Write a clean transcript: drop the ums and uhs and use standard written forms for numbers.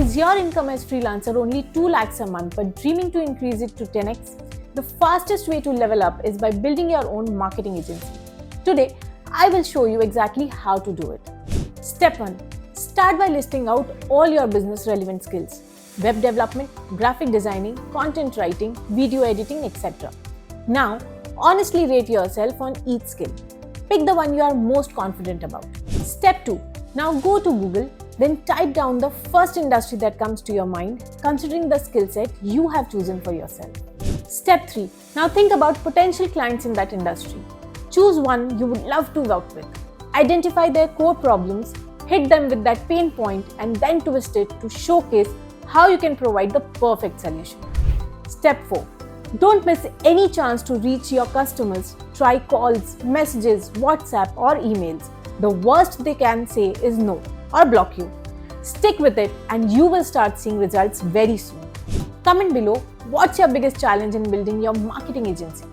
Is your income as freelancer only 2 lakhs a month but dreaming to increase it to 10x? The fastest way to level up is by building your own marketing agency. Today, I will show you exactly how to do it. Step 1. Start by listing out all your business relevant skills: web development, graphic designing, content writing, video editing, etc. Now, honestly rate yourself on each skill. Pick the one you are most confident about. Step 2. Now go to Google, then type down the first industry that comes to your mind, considering the skill set you have chosen for yourself. Step 3. Now think about potential clients in that industry. Choose one you would love to work with. Identify their core problems, hit them with that pain point, and then twist it to showcase how you can provide the perfect solution. Step 4. Don't miss any chance to reach your customers. Try calls, messages, WhatsApp, or emails. The worst they can say is no or block you. Stick with it and you will start seeing results very soon. Comment below what's your biggest challenge in building your marketing agency.